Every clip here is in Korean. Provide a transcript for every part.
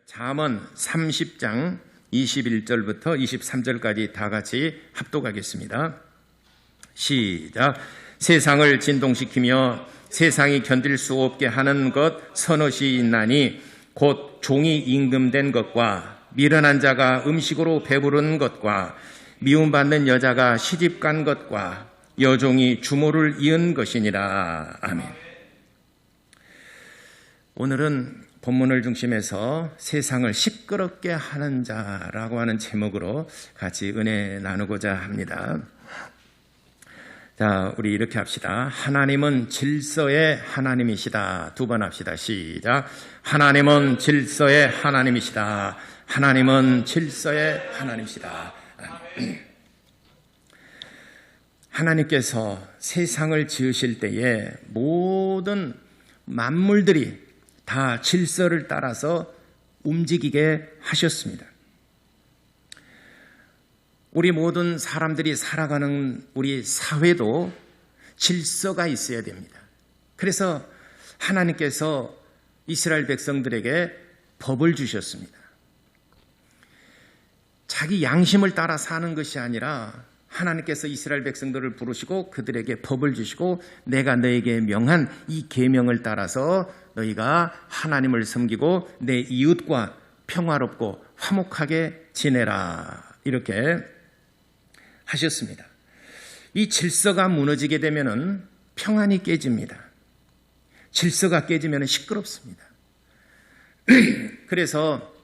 잠언 30장 21절부터 23절까지 다 같이 합독하겠습니다. 시작. 세상을 진동시키며 세상이 견딜 수 없게 하는 것 서너시 있나니 곧 종이 임금된 것과 미련한 자가 음식으로 배부른 것과 미움받는 여자가 시집간 것과 여종이 주모를 이은 것이니라. 아멘. 오늘은 본문을 중심해서 세상을 시끄럽게 하는 자라고 하는 제목으로 같이 은혜 나누고자 합니다. 자, 우리 이렇게 합시다. 하나님은 질서의 하나님이시다. 두 번 합시다. 시작. 하나님은 질서의 하나님이시다. 하나님은 질서의 하나님이시다. 하나님께서 세상을 지으실 때에 모든 만물들이 다 질서를 따라서 움직이게 하셨습니다. 우리 모든 사람들이 살아가는 우리 사회도 질서가 있어야 됩니다. 그래서 하나님께서 이스라엘 백성들에게 법을 주셨습니다. 자기 양심을 따라 사는 것이 아니라 하나님께서 이스라엘 백성들을 부르시고 그들에게 법을 주시고 내가 너에게 명한 이 계명을 따라서 너희가 하나님을 섬기고 내 이웃과 평화롭고 화목하게 지내라 이렇게 하셨습니다. 이 질서가 무너지게 되면 평안이 깨집니다. 질서가 깨지면 시끄럽습니다. 그래서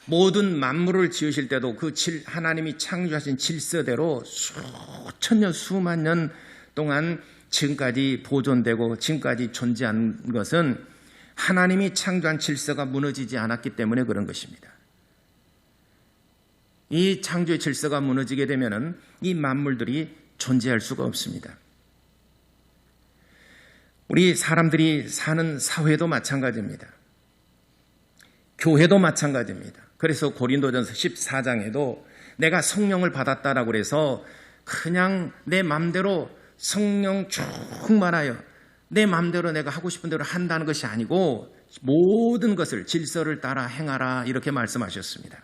모든 만물을 지으실 때도 그 하나님이 창조하신 질서대로 수천 년, 수만 년 동안 지금까지 보존되고 지금까지 존재한 것은 하나님이 창조한 질서가 무너지지 않았기 때문에 그런 것입니다. 이 창조의 질서가 무너지게 되면 이 만물들이 존재할 수가 없습니다. 우리 사람들이 사는 사회도 마찬가지입니다. 교회도 마찬가지입니다. 그래서 고린도전서 14장에도 내가 성령을 받았다라고 해서 그냥 내 마음대로 성령 충만하여 내 마음대로 내가 하고 싶은 대로 한다는 것이 아니고 모든 것을 질서를 따라 행하라 이렇게 말씀하셨습니다.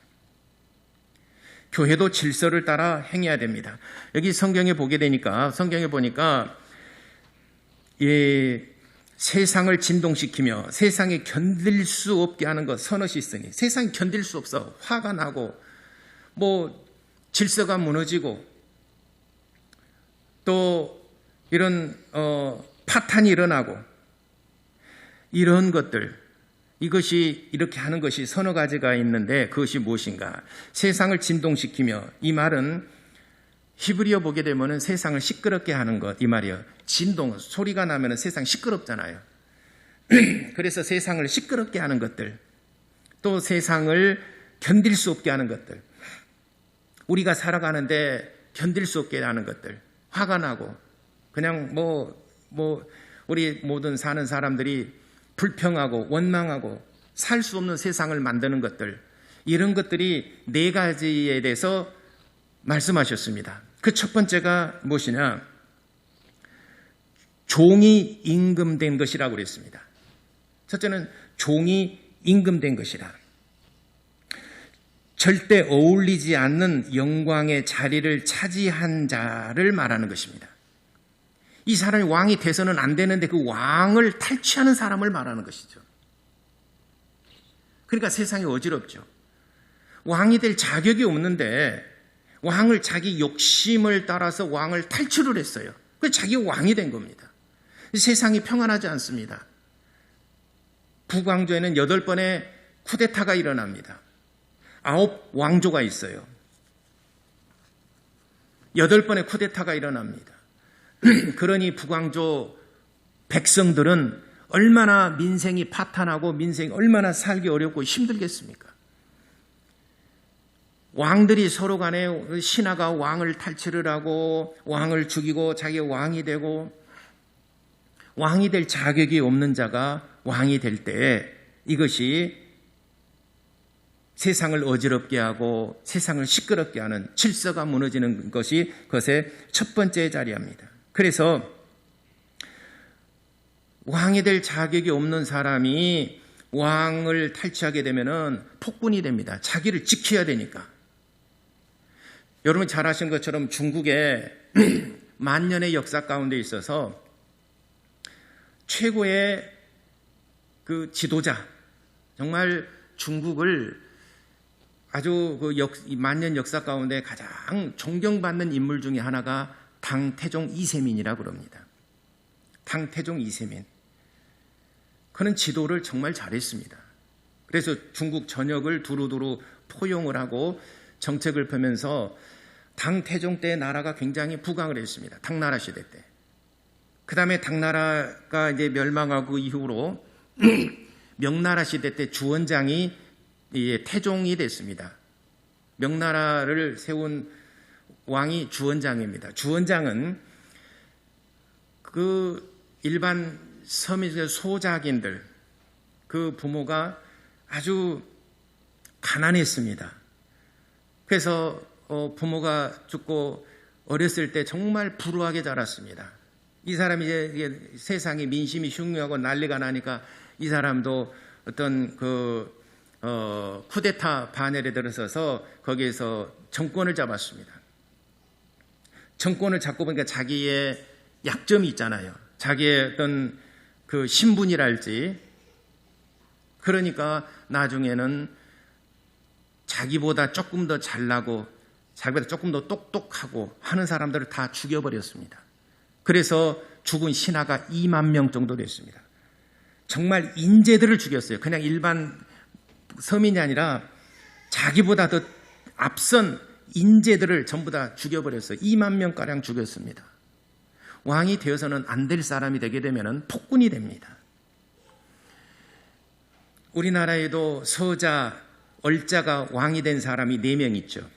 교회도 질서를 따라 행해야 됩니다. 여기 성경에 보게 되니까 성경에 보니까 세상을 진동시키며 세상에 견딜 수 없게 하는 것 서너시 있으니 세상이 견딜 수 없어. 화가 나고 질서가 무너지고 또 이런 파탄이 일어나고 이런 것들 이것이 이렇게 하는 것이 서너 가지가 있는데 그것이 무엇인가? 세상을 진동시키며 이 말은 히브리어 보게 되면 세상을 시끄럽게 하는 것 이 말이에요. 진동, 소리가 나면 세상이 시끄럽잖아요. 그래서 세상을 시끄럽게 하는 것들 또 세상을 견딜 수 없게 하는 것들 우리가 살아가는데 견딜 수 없게 하는 것들 화가 나고 그냥 우리 모든 사는 사람들이 불평하고 원망하고 살 수 없는 세상을 만드는 것들 이런 것들이 네 가지에 대해서 말씀하셨습니다. 그 첫 번째가 무엇이냐? 종이 임금된 것이라고 그랬습니다. 첫째는 종이 임금된 것이라. 절대 어울리지 않는 영광의 자리를 차지한 자를 말하는 것입니다. 이 사람이 왕이 돼서는 안 되는데 그 왕을 탈취하는 사람을 말하는 것이죠. 그러니까 세상이 어지럽죠. 왕이 될 자격이 없는데 왕을 자기 욕심을 따라서 왕을 탈출을 했어요. 그래서 자기가 왕이 된 겁니다. 세상이 평안하지 않습니다. 북왕조에는 8번의 쿠데타가 일어납니다. 9 왕조가 있어요. 8번의 쿠데타가 일어납니다. 그러니 북왕조 백성들은 얼마나 민생이 파탄하고 민생이 얼마나 살기 어렵고 힘들겠습니까? 왕들이 서로 간에 신하가 왕을 탈취를 하고 왕을 죽이고 자기가 왕이 되고 왕이 될 자격이 없는 자가 왕이 될 때 이것이 세상을 어지럽게 하고 세상을 시끄럽게 하는 질서가 무너지는 것이 그것의 첫 번째 자리입니다. 그래서 왕이 될 자격이 없는 사람이 왕을 탈취하게 되면은 폭군이 됩니다. 자기를 지켜야 되니까. 여러분 잘 아신 것처럼 중국의 만년의 역사 가운데 있어서 최고의 그 지도자, 정말 중국을 아주 그 만년 역사 가운데 가장 존경받는 인물 중에 하나가 당태종 이세민이라고 그럽니다. 당태종 이세민. 그는 지도를 정말 잘했습니다. 그래서 중국 전역을 두루두루 포용을 하고 정책을 펴면서 당태종 때 나라가 굉장히 부강을 했습니다. 당나라 시대 때. 그 다음에 당나라가 이제 멸망하고 이후로 명나라 시대 때 주원장이 태종이 됐습니다. 명나라를 세운 왕이 주원장입니다. 주원장은 그 일반 서민의 소작인들, 그 부모가 아주 가난했습니다. 그래서 부모가 죽고 어렸을 때 정말 불우하게 자랐습니다. 이 사람이 이제 세상에 민심이 흉흉하고 난리가 나니까 이 사람도 어떤 쿠데타 반열에 들어서서 거기에서 정권을 잡았습니다. 정권을 잡고 보니까 자기의 약점이 있잖아요. 자기의 어떤 그 신분이랄지. 그러니까 나중에는 자기보다 조금 더 잘나고 자기보다 조금 더 똑똑하고 하는 사람들을 다 죽여버렸습니다. 그래서 죽은 신하가 2만 명 정도 됐습니다. 정말 인재들을 죽였어요. 그냥 일반 서민이 아니라 자기보다 더 앞선 인재들을 전부 다 죽여버렸어요. 2만 명가량 죽였습니다. 왕이 되어서는 안 될 사람이 되게 되면 폭군이 됩니다. 우리나라에도 서자, 얼자가 왕이 된 사람이 4명 있죠.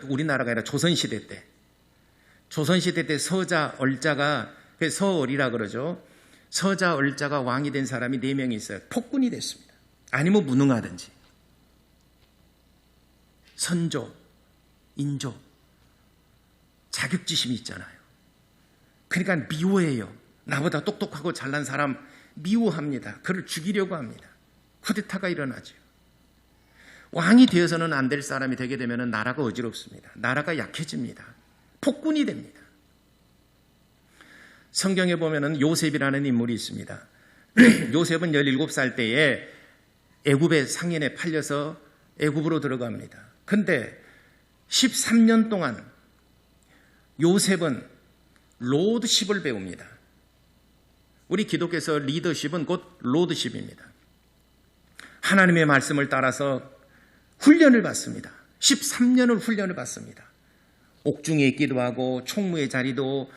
우리나라가 아니라 조선시대 때. 조선시대 때 서자, 얼자가, 서얼이라 그러죠. 서자, 얼자가 왕이 된 사람이 4명이 있어요. 폭군이 됐습니다. 아니면 무능하든지. 선조, 인조, 자격지심이 있잖아요. 그러니까 미워해요. 나보다 똑똑하고 잘난 사람 미워합니다. 그를 죽이려고 합니다. 쿠데타가 일어나죠. 왕이 되어서는 안 될 사람이 되게 되면 나라가 어지럽습니다. 나라가 약해집니다. 폭군이 됩니다. 성경에 보면 요셉이라는 인물이 있습니다. 요셉은 17살 때에 애굽의 상인에 팔려서 애굽으로 들어갑니다. 근데 13년 동안 요셉은 로드십을 배웁니다. 우리 기독교에서 리더십은 곧 로드십입니다. 하나님의 말씀을 따라서 훈련을 받습니다. 13년을 훈련을 받습니다. 옥중에 있기도 하고 총무의 자리도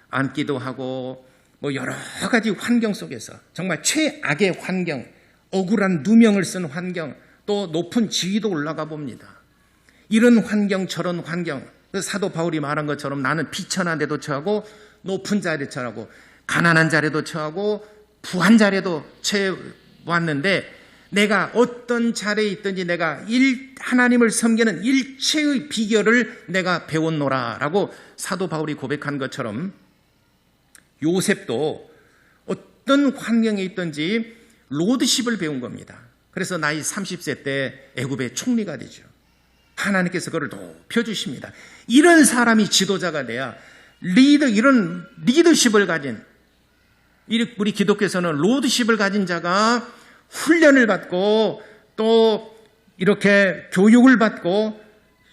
앉기도 하고 여러 가지 환경 속에서 정말 최악의 환경, 억울한 누명을 쓴 환경, 또 높은 지위도 올라가 봅니다. 이런 환경 저런 환경, 사도 바울이 말한 것처럼 나는 비천한 데도 처하고 높은 자리도 처하고 가난한 자리도 처하고 부한 자리도 처해왔는데 내가 어떤 자리에 있든지 내가 하나님을 섬기는 일체의 비결을 내가 배웠노라 라고 사도 바울이 고백한 것처럼 요셉도 어떤 환경에 있든지 로드십을 배운 겁니다. 그래서 나이 30세 때 애굽의 총리가 되죠. 하나님께서 그를 높여주십니다. 이런 사람이 지도자가 돼야 이런 리더십을 가진, 우리 기독교에서는 로드십을 가진 자가 훈련을 받고 또 이렇게 교육을 받고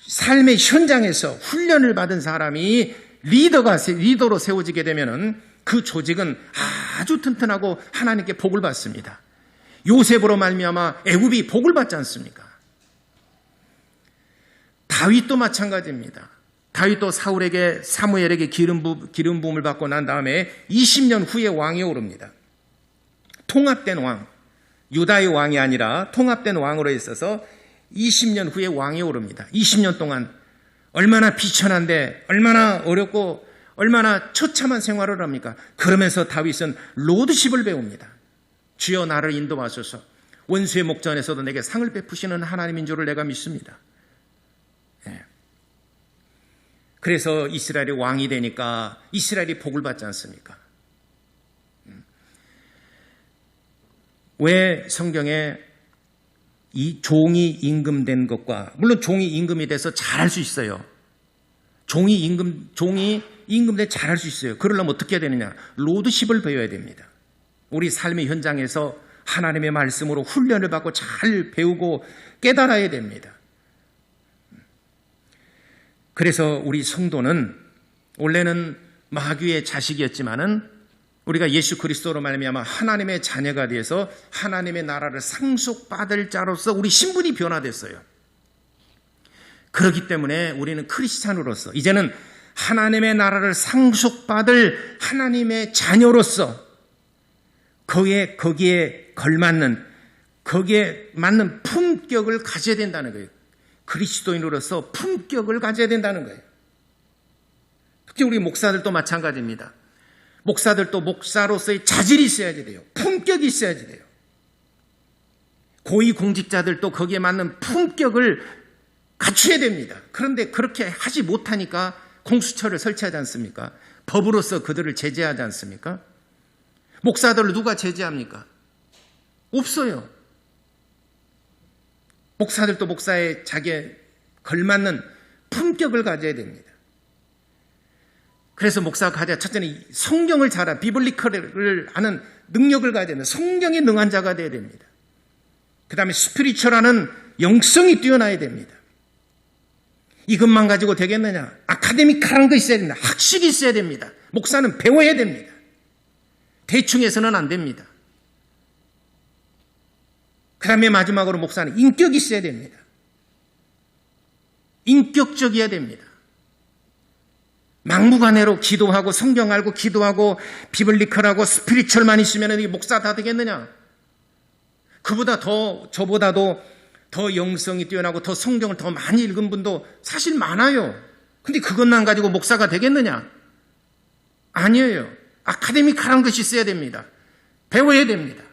삶의 현장에서 훈련을 받은 사람이 리더로 세워지게 되면은 그 조직은 아주 튼튼하고 하나님께 복을 받습니다. 요셉으로 말미암아 애굽이 복을 받지 않습니까? 다윗도 마찬가지입니다. 다윗도 사무엘에게 기름 부음을 받고 난 다음에 20년 후에 왕에 오릅니다. 통합된 왕, 유다의 왕이 아니라 통합된 왕으로 있어서 20년 후에 왕에 오릅니다. 20년 동안 얼마나 비천한데 얼마나 어렵고 얼마나 처참한 생활을 합니까? 그러면서 다윗은 로드십을 배웁니다. 주여 나를 인도하소서. 원수의 목전에서도 내게 상을 베푸시는 하나님인 줄을 내가 믿습니다. 그래서 이스라엘이 왕이 되니까 이스라엘이 복을 받지 않습니까? 왜 성경에 이 종이 임금된 것과, 물론 종이 임금이 돼서 잘할 수 있어요. 종이 임금돼 잘할 수 있어요. 그러려면 어떻게 해야 되느냐? 로드십을 배워야 됩니다. 우리 삶의 현장에서 하나님의 말씀으로 훈련을 받고 잘 배우고 깨달아야 됩니다. 그래서 우리 성도는 원래는 마귀의 자식이었지만은 우리가 예수 그리스도로 말미암아 하나님의 자녀가 되어서 하나님의 나라를 상속받을 자로서 우리 신분이 변화됐어요. 그렇기 때문에 우리는 크리스찬으로서 이제는 하나님의 나라를 상속받을 하나님의 자녀로서 거기에 걸맞는, 거기에 맞는 품격을 가져야 된다는 거예요. 그리스도인으로서 품격을 가져야 된다는 거예요. 특히 우리 목사들도 마찬가지입니다. 목사들도 목사로서의 자질이 있어야지 돼요. 품격이 있어야지 돼요. 고위공직자들도 거기에 맞는 품격을 갖춰야 됩니다. 그런데 그렇게 하지 못하니까 공수처를 설치하지 않습니까? 법으로서 그들을 제재하지 않습니까? 목사들을 누가 제재합니까? 없어요. 목사들도 목사의 자기에 걸맞는 품격을 가져야 됩니다. 그래서 목사가 가져야 첫째는 성경을 비블리컬을 아는 능력을 가져야 됩니다. 성경에 능한 자가 되어야 됩니다. 그 다음에 스피리추얼하는 영성이 뛰어나야 됩니다. 이것만 가지고 되겠느냐? 아카데미컬한 거 있어야 됩니다. 학식이 있어야 됩니다. 목사는 배워야 됩니다. 대충 해서는 안 됩니다. 그 다음에 마지막으로 목사는 인격이 있어야 됩니다. 인격적이어야 됩니다. 막무가내로 기도하고 성경 알고 기도하고 비블리컬하고 스피리추얼만 있으면 이 목사 다 되겠느냐? 저보다도 더 영성이 뛰어나고 더 성경을 더 많이 읽은 분도 사실 많아요. 근데 그것만 가지고 목사가 되겠느냐? 아니에요. 아카데미컬한 것이 있어야 됩니다. 배워야 됩니다.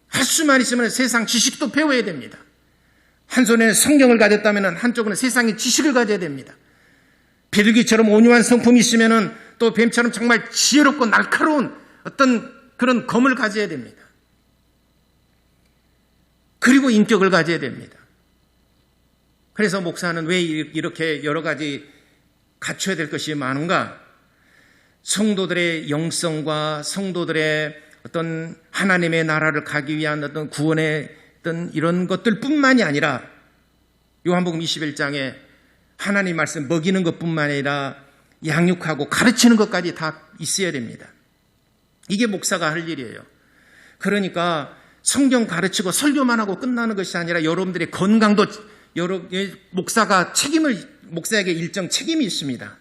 할 수만 있으면 세상 지식도 배워야 됩니다. 한 손에는 성경을 가졌다면 한쪽은 세상의 지식을 가져야 됩니다. 비둘기처럼 온유한 성품이 있으면 또 뱀처럼 정말 지혜롭고 날카로운 어떤 그런 검을 가져야 됩니다. 그리고 인격을 가져야 됩니다. 그래서 목사는 왜 이렇게 여러 가지 갖춰야 될 것이 많은가? 성도들의 영성과 성도들의 어떤 하나님의 나라를 가기 위한 어떤 구원의 어떤 이런 것들뿐만이 아니라 요한복음 21장에 하나님 말씀 먹이는 것뿐만 아니라 양육하고 가르치는 것까지 다 있어야 됩니다. 이게 목사가 할 일이에요. 그러니까 성경 가르치고 설교만 하고 끝나는 것이 아니라 여러분들의 건강도 목사에게 일정 책임이 있습니다.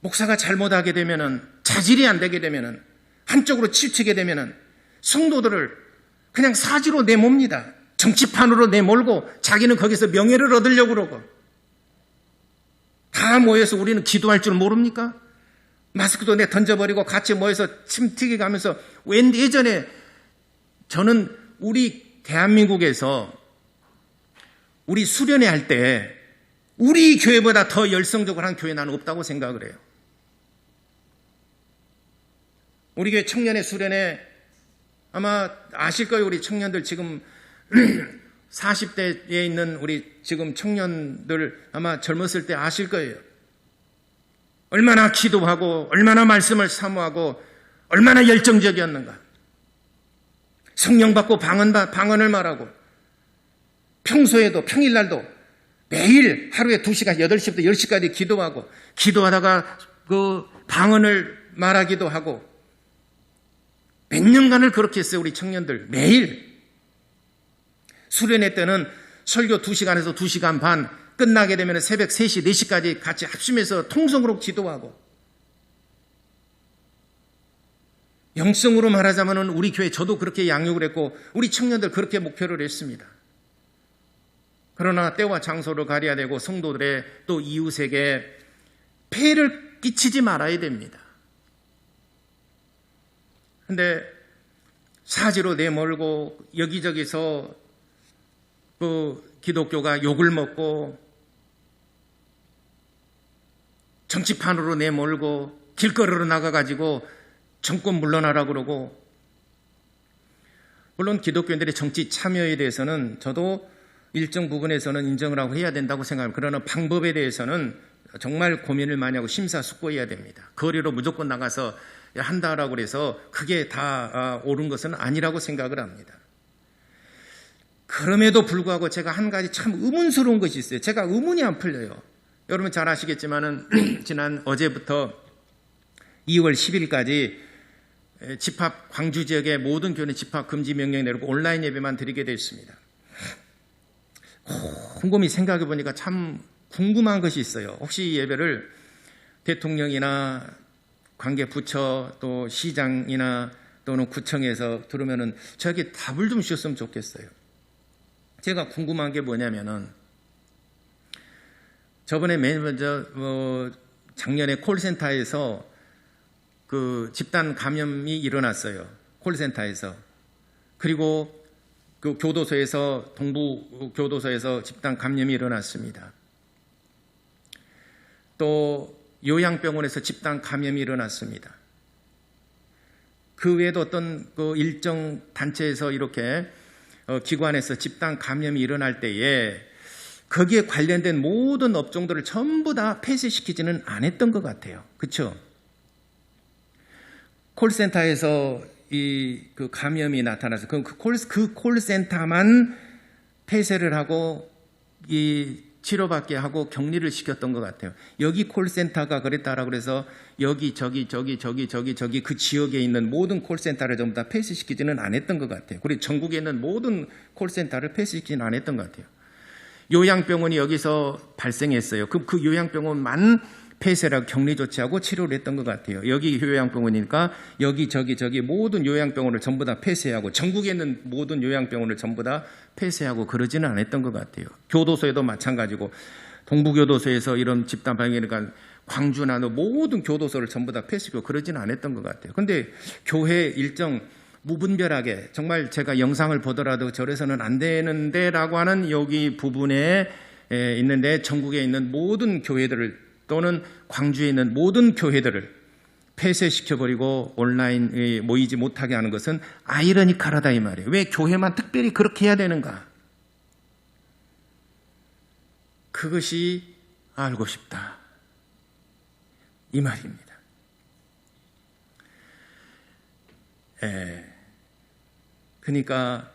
목사가 잘못하게 되면은, 자질이 안 되게 되면은, 한쪽으로 치우치게 되면은 성도들을 그냥 사지로 내몹니다. 정치판으로 내몰고 자기는 거기서 명예를 얻으려고 그러고. 다 모여서 우리는 기도할 줄 모릅니까? 마스크도 던져버리고 같이 모여서 침 튀겨가면서. 예전에 저는 우리 대한민국에서 우리 수련회 할 때 우리 교회보다 더 열성적으로 한 교회 나는 없다고 생각을 해요. 우리 교회 청년의 수련회 아마 아실 거예요. 우리 청년들 지금 40대에 있는 우리 지금 청년들 아마 젊었을 때 아실 거예요. 얼마나 기도하고 얼마나 말씀을 사모하고 얼마나 열정적이었는가. 성령 받고 방언을 말하고 평소에도 평일날도 매일 하루에 2시간 8시부터 10시까지 기도하고 기도하다가 그 방언을 말하기도 하고 몇 년간을 그렇게 했어요. 우리 청년들 매일. 수련회 때는 설교 2시간에서 2시간 반 끝나게 되면 새벽 3시 4시까지 같이 합심해서 통성으로 기도하고. 영성으로 말하자면 우리 교회 저도 그렇게 양육을 했고 우리 청년들 그렇게 목표를 했습니다. 그러나 때와 장소를 가려야 되고 성도들의 또 이웃에게 폐해를 끼치지 말아야 됩니다. 근데 사지로 내몰고 여기저기서 그 기독교가 욕을 먹고 정치판으로 내몰고 길거리로 나가가지고 정권 물러나라 그러고, 물론 기독교인들의 정치 참여에 대해서는 저도 일정 부분에서는 인정을 하고 해야 된다고 생각합니다. 그러나 방법에 대해서는 정말 고민을 많이 하고 심사숙고해야 됩니다. 거리로 무조건 나가서 한다라고 해서 그게 다 옳은 것은 아니라고 생각을 합니다. 그럼에도 불구하고 제가 한 가지 참 의문스러운 것이 있어요. 제가 의문이 안 풀려요. 여러분 잘 아시겠지만은 지난 어제부터 2월 10일까지 집합, 광주 지역의 모든 교회는 집합 금지 명령 내리고 온라인 예배만 드리게 됐습니다. 곰곰이 생각해 보니까 참 궁금한 것이 있어요. 혹시 이 예배를 대통령이나 관계 부처 또 시장이나 또는 구청에서 들으면은 저에게 답을 좀 주셨으면 좋겠어요. 제가 궁금한 게 뭐냐면은 저번에 맨 먼저 작년에 콜센터에서 그 집단 감염이 일어났어요. 콜센터에서. 그리고 그 교도소에서 동부 교도소에서 집단 감염이 일어났습니다. 또 요양병원에서 집단 감염이 일어났습니다. 그 외에도 어떤 그 일정 단체에서 이렇게 기관에서 집단 감염이 일어날 때에 거기에 관련된 모든 업종들을 전부 다 폐쇄시키지는 않았던 것 같아요. 그렇죠? 콜센터에서 그 감염이 나타나서 그 콜센터만 폐쇄를 하고 이 치료받게 하고 격리를 시켰던 것 같아요. 여기 콜센터가 그랬다라고 해서 여기 저기 그 지역에 있는 모든 콜센터를 전부 다 폐쇄시키지는 않았던 것 같아요. 그리고 전국에 있는 모든 콜센터를 폐쇄시키지는 않았던 것 같아요. 요양병원이 여기서 발생했어요. 그 요양병원만 폐쇄라고 격리 조치하고 치료를 했던 것 같아요. 여기 요양병원이니까 여기 저기 모든 요양병원을 전부 다 폐쇄하고 전국에 있는 모든 요양병원을 전부 다 폐쇄하고 그러지는 않았던 것 같아요. 교도소에도 마찬가지고 동부교도소에서 이런 집단 발견이니까 광주나 모든 교도소를 전부 다 폐쇄하고 그러지는 않았던 것 같아요. 그런데 교회 일정 무분별하게 정말 제가 영상을 보더라도 저래서는 안 되는데 라고 하는 여기 부분에 있는데 전국에 있는 모든 교회들을 또는 광주에 있는 모든 교회들을 폐쇄시켜버리고 온라인에 모이지 못하게 하는 것은 아이러니컬하다 이 말이에요. 왜 교회만 특별히 그렇게 해야 되는가? 그것이 알고 싶다 이 말입니다. 그러니까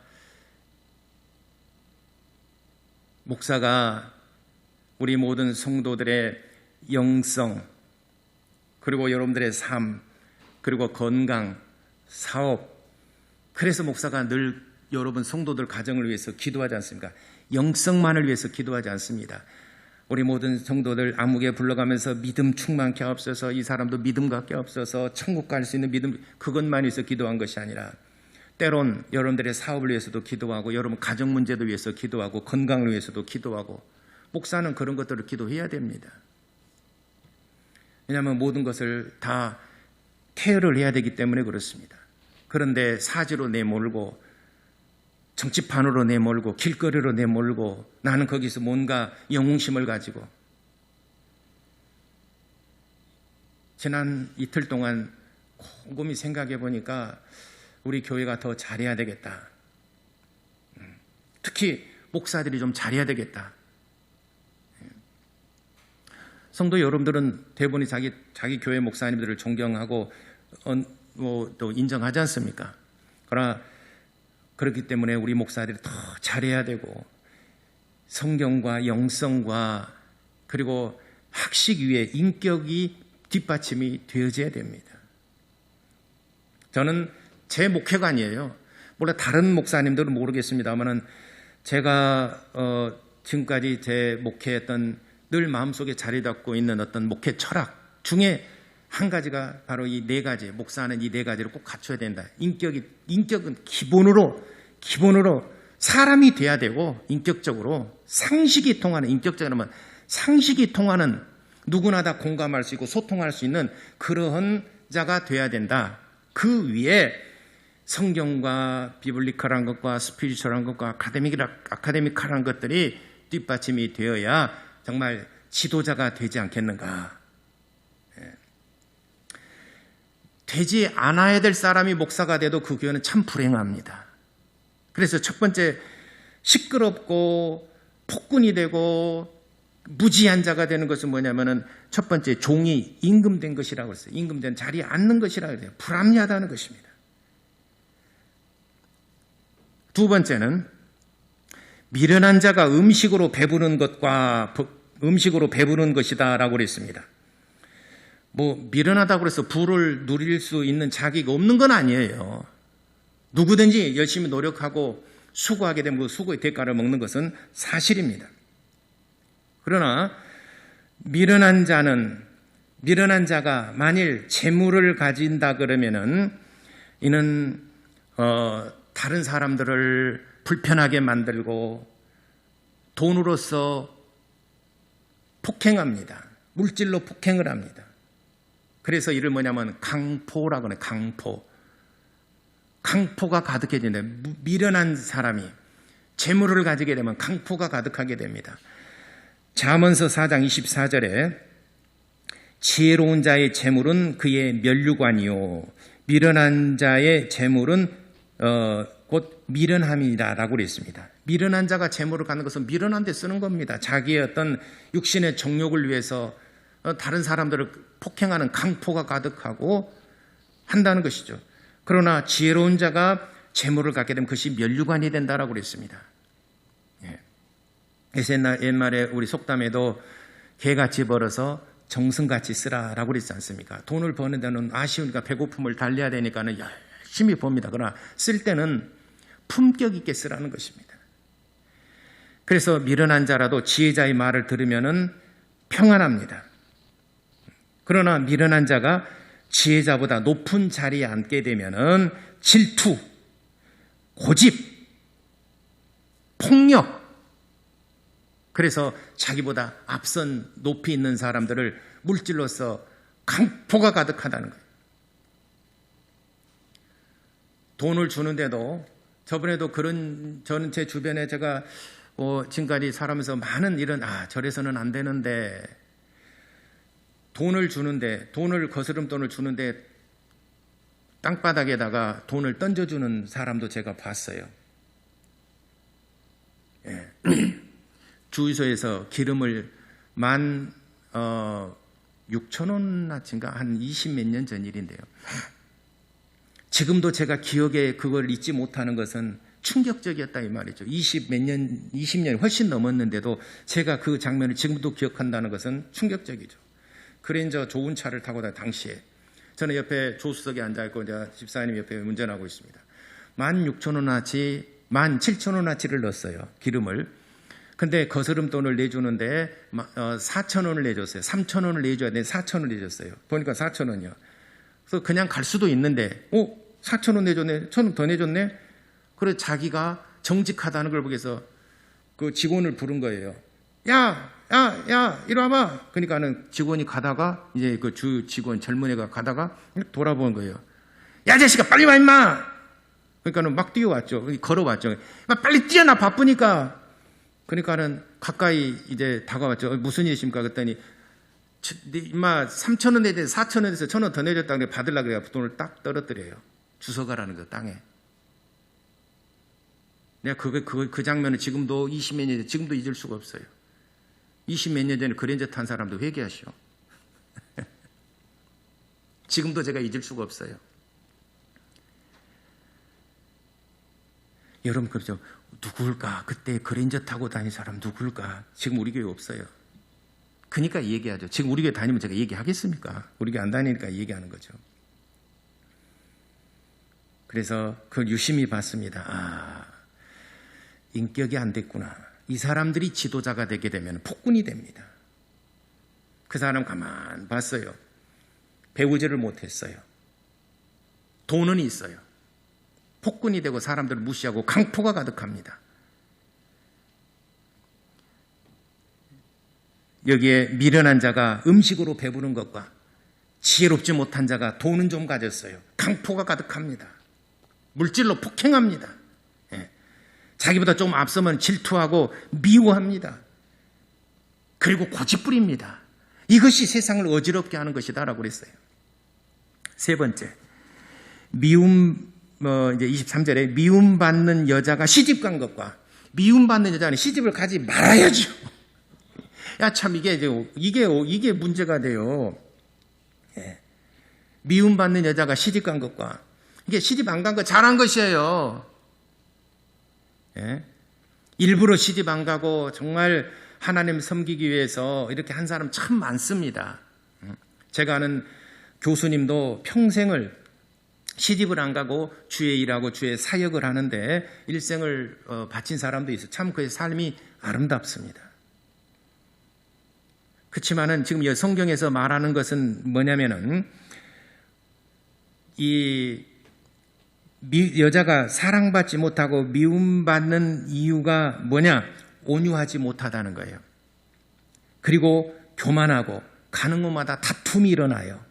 목사가 우리 모든 성도들의 영성, 그리고 여러분들의 삶, 그리고 건강, 사업, 그래서 목사가 늘 여러분 성도들 가정을 위해서 기도하지 않습니까? 영성만을 위해서 기도하지 않습니다. 우리 모든 성도들 암흑에 불러가면서 믿음 충만케 하옵소서, 이 사람도 믿음 갖게 하옵소서, 천국 갈 수 있는 믿음, 그것만 위해서 기도한 것이 아니라 때론 여러분들의 사업을 위해서도 기도하고 여러분 가정 문제도 위해서 기도하고 건강을 위해서도 기도하고 목사는 그런 것들을 기도해야 됩니다. 왜냐하면 모든 것을 다 케어를 해야 되기 때문에 그렇습니다. 그런데 사지로 내몰고 정치판으로 내몰고 길거리로 내몰고 나는 거기서 뭔가 영웅심을 가지고 지난 이틀 동안 곰곰이 생각해 보니까 우리 교회가 더 잘해야 되겠다. 특히 목사들이 좀 잘해야 되겠다. 성도 여러분들은 대부분이 자기 교회 목사님들을 존경하고 또 인정하지 않습니까? 그러나 그렇기 때문에 우리 목사들이 더 잘해야 되고 성경과 영성과 그리고 학식 위에 인격이 뒷받침이 되어져야 됩니다. 저는 제 목회가 아니에요. 물론 다른 목사님들은 모르겠습니다만은 제가 지금까지 제 목회했던 늘 마음속에 자리 잡고 있는 어떤 목회 철학 중에 한 가지가 바로 이 네 가지, 목사는 이 네 가지를 꼭 갖춰야 된다. 인격은 기본으로 사람이 돼야 되고 인격적으로 상식이 통하는, 인격적으로 하면 상식이 통하는 누구나 다 공감할 수 있고 소통할 수 있는 그러한 자가 돼야 된다. 그 위에 성경과 비블리컬한 것과 스피리추얼한 것과 아카데미컬한 것들이 뒷받침이 되어야 정말 지도자가 되지 않겠는가. 되지 않아야 될 사람이 목사가 돼도 그 교회는 참 불행합니다. 그래서 첫 번째, 시끄럽고 폭군이 되고 무지한 자가 되는 것은 뭐냐면은 첫 번째, 종이 임금된 것이라고 했어요. 임금된 자리에 앉는 것이라고 해요. 불합리하다는 것입니다. 두 번째는 미련한 자가 음식으로 배부른 것과 음식으로 배부른 것이다라고 그랬습니다. 뭐 미련하다고 해서 부를 누릴 수 있는 자격이 없는 건 아니에요. 누구든지 열심히 노력하고 수고하게 되면 그 수고의 대가를 먹는 것은 사실입니다. 그러나 미련한 자가 만일 재물을 가진다 그러면은 이는 다른 사람들을 불편하게 만들고 돈으로서 폭행합니다. 물질로 폭행을 합니다. 그래서 이를 뭐냐면 강포라고 해요. 강포가 가득해진다. 미련한 사람이 재물을 가지게 되면 강포가 가득하게 됩니다. 잠언서 4장 24절에 지혜로운 자의 재물은 그의 면류관이요 미련한 자의 재물은 곧 미련함이라고 그랬습니다. 미련한 자가 재물을 갖는 것은 미련한 데 쓰는 겁니다. 자기의 어떤 육신의 정욕을 위해서 다른 사람들을 폭행하는 강포가 가득하고 한다는 것이죠. 그러나 지혜로운 자가 재물을 갖게 되면 그것이 면류관이 된다라고 그랬습니다. 그래서 옛말에 우리 속담에도 개같이 벌어서 정승같이 쓰라라고 그랬지 않습니까? 돈을 버는 데는 아쉬우니까 배고픔을 달래야 되니까는 열심히 봅니다. 그러나 쓸 때는 품격 있게 쓰라는 것입니다. 그래서 미련한 자라도 지혜자의 말을 들으면은 평안합니다. 그러나 미련한 자가 지혜자보다 높은 자리에 앉게 되면은 질투, 고집, 폭력, 그래서 자기보다 앞선 높이 있는 사람들을 물질로서 강포가 가득하다는 거예요. 돈을 주는데도 저번에도 저는 제 주변에 제가 지금까지 살아면서 많은 이런 저래서는 안 되는데 거스름돈을 주는데 땅바닥에다가 돈을 던져주는 사람도 제가 봤어요. 예. 주유소에서 기름을 16,000원어치인가 한 20몇 년 전 일인데요. 지금도 제가 기억에 그걸 잊지 못하는 것은 충격적이었다 이 말이죠. 20년 훨씬 넘었는데도 제가 그 장면을 지금도 기억한다는 것은 충격적이죠. 그랜저 좋은 차를 타고 다닐 당시에 저는 옆에 조수석에 앉아있고 집사님 옆에 운전하고 있습니다. 16,000원어치 17,000원어치를 넣었어요. 기름을. 근데 거스름돈을 내주는데 4,000원을 내줬어요. 3,000원을 내줘야 되는데 4,000원을 내줬어요. 보니까 4,000원이요. 그래서 그냥 갈 수도 있는데 4,000원 내줬네. 1,000원 더 내줬네. 그래서 자기가 정직하다는 걸 보기 위해서 그 직원을 부른 거예요. 야, 이리 와봐. 그러니까는 직원이 가다가 이제 그 주 직원 젊은 애가 가다가 돌아보는 거예요. 야, 자식아, 빨리 와 임마. 그러니까는 막 뛰어왔죠. 걸어왔죠. 빨리 뛰어, 나 바쁘니까. 그러니까는 가까이 이제 다가왔죠. 무슨 일이십니까? 그랬더니 임마 3,000원 내야 돼. 4,000원에서 1,000원 더 내줬다 그래 받으려고 그래요. 돈을 딱 떨어뜨려요. 주워가라는 거 땅에. 내가 그 장면을 지금도 20몇 년 전에 지금도 잊을 수가 없어요. 20몇 년 전에 그랜저 탄 사람도 회개하시오. 지금도 제가 잊을 수가 없어요. 여러분 그렇죠. 누굴까? 그때 그랜저 타고 다닌 사람 누굴까? 지금 우리 교회 없어요. 그러니까 얘기하죠. 지금 우리 교회 다니면 제가 얘기하겠습니까? 우리 교회 안 다니니까 얘기하는 거죠. 그래서 그걸 유심히 봤습니다. 인격이 안 됐구나. 이 사람들이 지도자가 되게 되면 폭군이 됩니다. 그 사람 가만 봤어요. 배우지를 못했어요. 돈은 있어요. 폭군이 되고 사람들을 무시하고 강포가 가득합니다. 여기에 미련한 자가 음식으로 배부른 것과 지혜롭지 못한 자가 돈은 좀 가졌어요. 강포가 가득합니다. 물질로 폭행합니다. 자기보다 좀 앞서면 질투하고 미워합니다. 그리고 고집부립니다. 이것이 세상을 어지럽게 하는 것이다라고 그랬어요. 세 번째, 미움, 이제 23절에 미움받는 여자가 시집 간 것과 미움받는 여자는 시집을 가지 말아야죠. 야, 참, 이게 문제가 돼요. 예. 미움받는 여자가 시집 간 것과 이게 시집 안 간 거 잘한 것이에요. 예. 일부러 시집 안 가고 정말 하나님 섬기기 위해서 이렇게 한 사람 참 많습니다. 제가 아는 교수님도 평생을 시집을 안 가고 주의 일하고 주의 사역을 하는데 일생을 바친 사람도 있어요. 참 그의 삶이 아름답습니다. 그렇지만은 지금 성경에서 말하는 것은 뭐냐면은 이 여자가 사랑받지 못하고 미움받는 이유가 뭐냐? 온유하지 못하다는 거예요. 그리고 교만하고 가는 곳마다 다툼이 일어나요.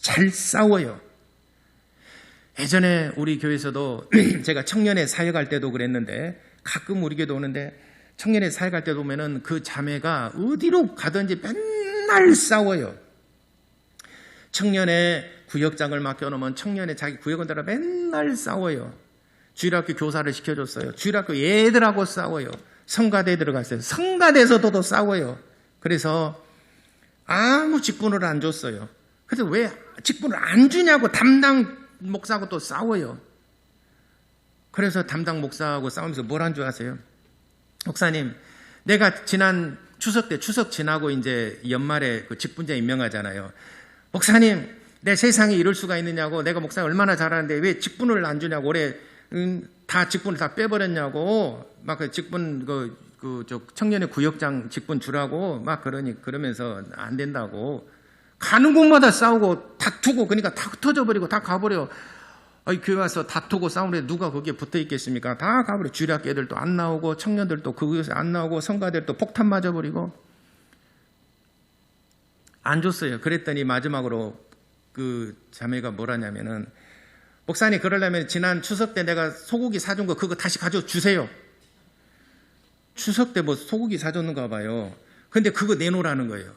잘 싸워요. 예전에 우리 교회에서도 제가 청년회 사역할 때도 그랬는데 가끔 우리 교회도 오는데 청년회 사역할 때도 오면은 그 자매가 어디로 가든지 맨날 싸워요. 청년회 구역장을 맡겨놓으면 청년회 자기 구역원들하고 맨날 싸워요. 주일학교 교사를 시켜줬어요. 주일학교 애들하고 싸워요. 성가대에 들어갔어요. 성가대에서도 또 싸워요. 그래서 아무 직분을 안 줬어요. 그래서 왜 직분을 안 주냐고 담당 목사하고 또 싸워요. 그래서 담당 목사하고 싸우면서 뭘 한 줄 아세요? 목사님, 내가 지난 추석 때 추석 지나고 이제 연말에 그 직분자 임명하잖아요. 목사님, 내 세상에 이럴 수가 있느냐고, 내가 목사 얼마나 잘하는데 왜 직분을 안 주냐고, 올해 다 직분을 다 빼버렸냐고, 막 그 직분 저 청년의 구역장 직분 주라고 막 그러면서 안 된다고. 가는 곳마다 싸우고 다투고, 그러니까 다 흩어져 버리고 다 가버려. 교회 와서 다투고 싸우는데 누가 거기에 붙어 있겠습니까? 다 가버려. 주일학교 애들도 안 나오고 청년들도 그곳에 안 나오고 성가들도 폭탄 맞아버리고. 안 줬어요. 그랬더니 마지막으로 그 자매가 뭐라냐면은, 목사님, 그러려면 지난 추석 때 내가 소고기 사준 거 그거 다시 가져주세요. 추석 때 뭐 소고기 사줬는가 봐요. 근데 그거 내놓으라는 거예요.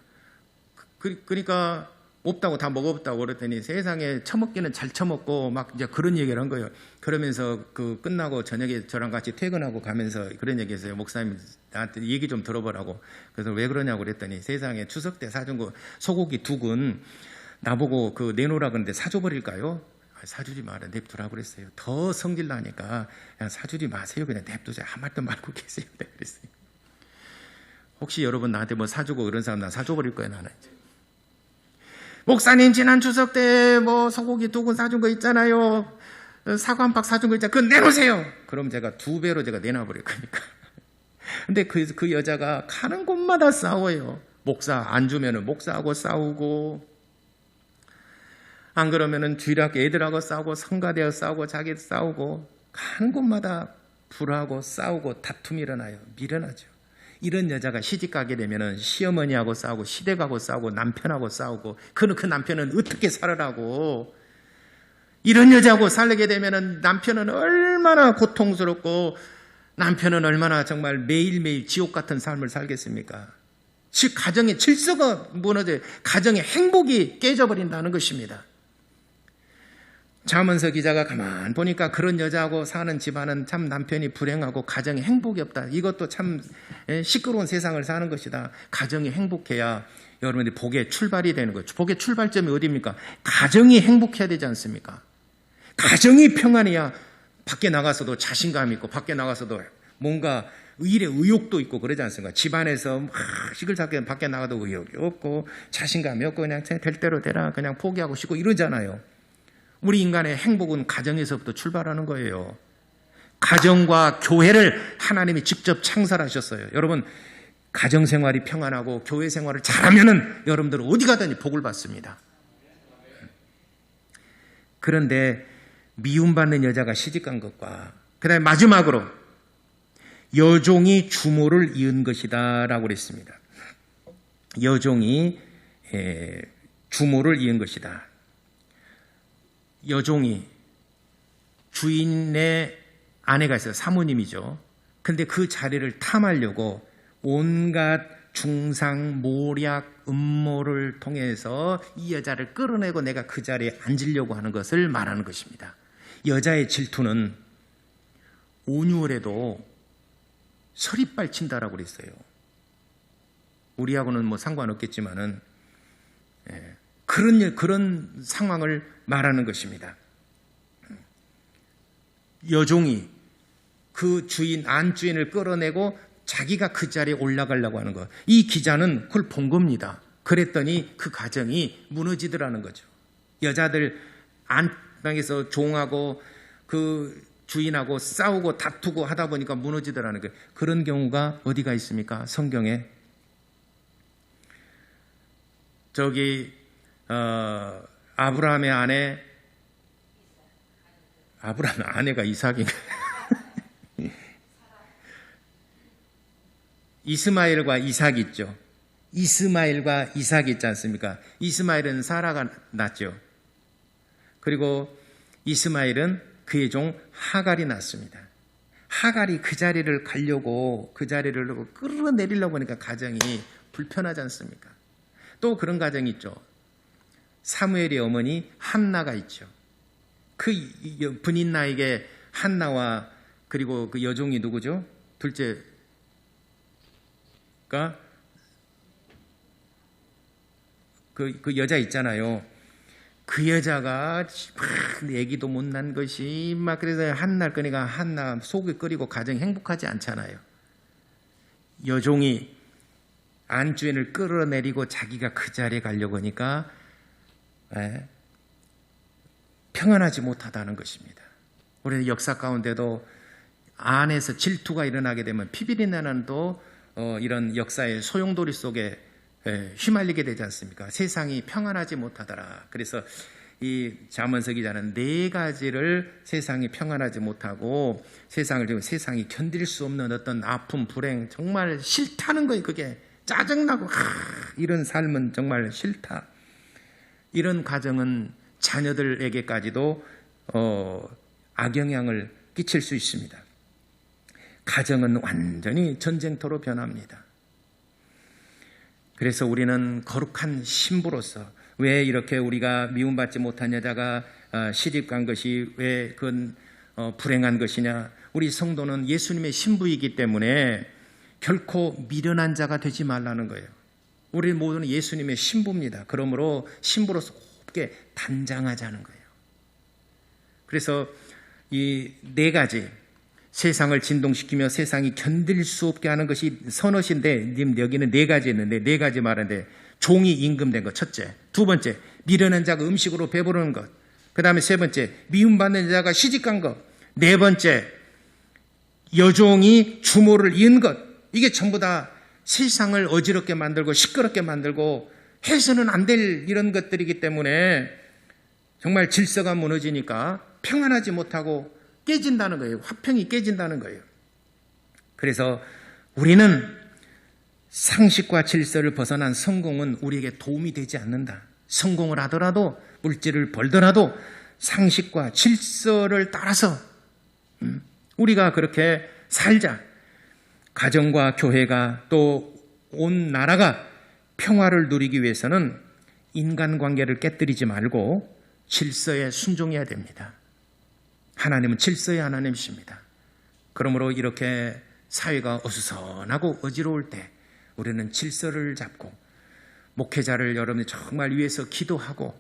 그러니까 없다고 다 먹었다고 그랬더니 세상에 처먹기는 잘 처먹고 막 이제 그런 얘기를 한 거예요. 그러면서 그 끝나고 저녁에 저랑 같이 퇴근하고 가면서 그런 얘기 했어요. 목사님, 나한테 얘기 좀 들어보라고. 그래서 왜 그러냐고 그랬더니 세상에 추석 때 사준 거 소고기 2근 나보고 그 내놓으라 그러는데 사줘버릴까요? 사주지 마라, 냅두라고 그랬어요. 더 성질 나니까 그냥 사주지 마세요. 그냥 냅두세요. 아무 말도 말고 계세요. 그랬어요. 혹시 여러분 나한테 뭐 사주고 그런 사람 나 사줘버릴 거예요, 나는. 목사님, 지난 추석 때 뭐 소고기 2근 사준 거 있잖아요. 사과 한 박 사준 거 있잖아요. 그거 내놓으세요. 그럼 제가 2배로 제가 내놔버릴 거니까. 근데 그 여자가 가는 곳마다 싸워요. 목사 안 주면은 목사하고 싸우고, 안 그러면은 주일학교 애들하고 싸우고, 성가대하고 싸우고, 자기 싸우고, 가는 곳마다 불하고 싸우고 다툼이 일어나요. 미련하죠. 이런 여자가 시집 가게 되면은 시어머니하고 싸우고, 시댁하고 싸우고, 남편하고 싸우고, 그 남편은 어떻게 살으라고. 이런 여자하고 살게 되면은 남편은 얼마나 고통스럽고, 남편은 얼마나 정말 매일매일 지옥 같은 삶을 살겠습니까? 즉 가정의 질서가 무너져요. 가정의 행복이 깨져버린다는 것입니다. 자문서 기자가 가만 보니까 그런 여자하고 사는 집안은 참 남편이 불행하고 가정에 행복이 없다. 이것도 참 시끄러운 세상을 사는 것이다. 가정이 행복해야 여러분들이 복의 출발이 되는 거죠. 복의 출발점이 어디입니까? 가정이 행복해야 되지 않습니까? 가정이 평안해야 밖에 나가서도 자신감 있고, 밖에 나가서도 뭔가 일에 의욕도 있고 그러지 않습니까? 집안에서 막 시끌시끌 밖에 나가도 의욕이 없고 자신감이 없고 그냥 될 대로 되라, 그냥 포기하고 싶고 이러잖아요. 우리 인간의 행복은 가정에서부터 출발하는 거예요. 가정과 교회를 하나님이 직접 창설하셨어요. 여러분, 가정생활이 평안하고 교회 생활을 잘하면은 여러분들은 어디 가든지 복을 받습니다. 그런데 미움받는 여자가 시집간 것과 그다음에 마지막으로 여종이 주모를 이은 것이다 라고 그랬습니다. 여종이 주모를 이은 것이다. 여종이 주인의 아내가 있어요. 사모님이죠. 그런데 그 자리를 탐하려고 온갖 중상, 모략, 음모를 통해서 이 여자를 끌어내고 내가 그 자리에 앉으려고 하는 것을 말하는 것입니다. 여자의 질투는 온유월에도 서리빨 친다라고 그랬어요. 우리하고는 뭐 상관없겠지만은 그런 상황을 말하는 것입니다. 여종이 그 주인 안주인을 끌어내고 자기가 그 자리에 올라가려고 하는 것. 이 기자는 그걸 본 겁니다. 그랬더니 그 가정이 무너지더라는 거죠. 여자들 안방에서 종하고 그 주인하고 싸우고 다투고 하다 보니까 무너지더라는 거예요. 그런 경우가 어디가 있습니까? 성경에. 아브라함의 아내가 이삭인가? 이스마엘과 이삭 있죠. 이스마엘과 이삭 있지 않습니까? 이스마엘은 사라가 낳죠. 그리고 이스마엘은 그의 종 하갈이 낳습니다. 하갈이 그 자리를 가려고 그 자리를 끌어내리려고 하니까 가정이 불편하지 않습니까? 또 그런 가정이 있죠. 사무엘의 어머니 한나가 있죠. 그 분인나에게 한나와 그리고 그 여종이 누구죠? 둘째가 그 여자 있잖아요. 그 여자가 막 애기도 못 난 것이 막 그래서 한날 거니까 한나 속이 끓이고 가정이 행복하지 않잖아요. 여종이 안주인을 끌어내리고 자기가 그 자리에 가려고 하니까 평안하지 못하다는 것입니다. 우리는 역사 가운데도 안에서 질투가 일어나게 되면 피비린 나는 또 이런 역사의 소용돌이 속에 휘말리게 되지 않습니까? 세상이 평안하지 못하더라. 그래서 이 잠언서 기자는 4가지를 세상이 평안하지 못하고 세상이 견딜 수 없는 어떤 아픔, 불행 정말 싫다는 거예요. 그게 짜증나고 이런 삶은 정말 싫다. 이런 가정은 자녀들에게까지도 악영향을 끼칠 수 있습니다. 가정은 완전히 전쟁터로 변합니다. 그래서 우리는 거룩한 신부로서 왜 이렇게 우리가 미움받지 못한 여자가 시집 간 것이 왜 그건 불행한 것이냐. 우리 성도는 예수님의 신부이기 때문에 결코 미련한 자가 되지 말라는 거예요. 우리 모두는 예수님의 신부입니다. 그러므로 신부로서 곱게 단장하자는 거예요. 그래서 이 4가지 세상을 진동시키며 세상이 견딜 수 없게 하는 것이 선엇인데 여기는 4가지 있는데 4가지 말하는데 종이 임금된 것 첫째, 2번째 미련한 자가 음식으로 배부르는 것, 그 다음에 3번째 미움받는 자가 시집간 것, 4번째 여종이 주모를 이은 것. 이게 전부 다 세상을 어지럽게 만들고 시끄럽게 만들고 해서는 안 될 이런 것들이기 때문에 정말 질서가 무너지니까 평안하지 못하고 깨진다는 거예요. 화평이 깨진다는 거예요. 그래서 우리는 상식과 질서를 벗어난 성공은 우리에게 도움이 되지 않는다. 성공을 하더라도 물질을 벌더라도 상식과 질서를 따라서 우리가 그렇게 살자. 가정과 교회가 또 온 나라가 평화를 누리기 위해서는 인간관계를 깨뜨리지 말고 질서에 순종해야 됩니다. 하나님은 질서의 하나님이십니다. 그러므로 이렇게 사회가 어수선하고 어지러울 때 우리는 질서를 잡고 목회자를 여러분이 정말 위해서 기도하고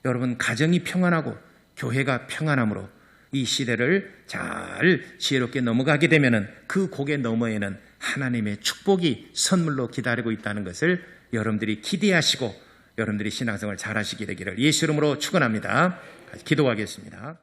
여러분 가정이 평안하고 교회가 평안함으로 이 시대를 잘 지혜롭게 넘어가게 되면 그 고개 너머에는 하나님의 축복이 선물로 기다리고 있다는 것을 여러분들이 기대하시고 여러분들이 신앙생활 잘 하시게 되기를 예수 이름으로 축원합니다. 기도하겠습니다.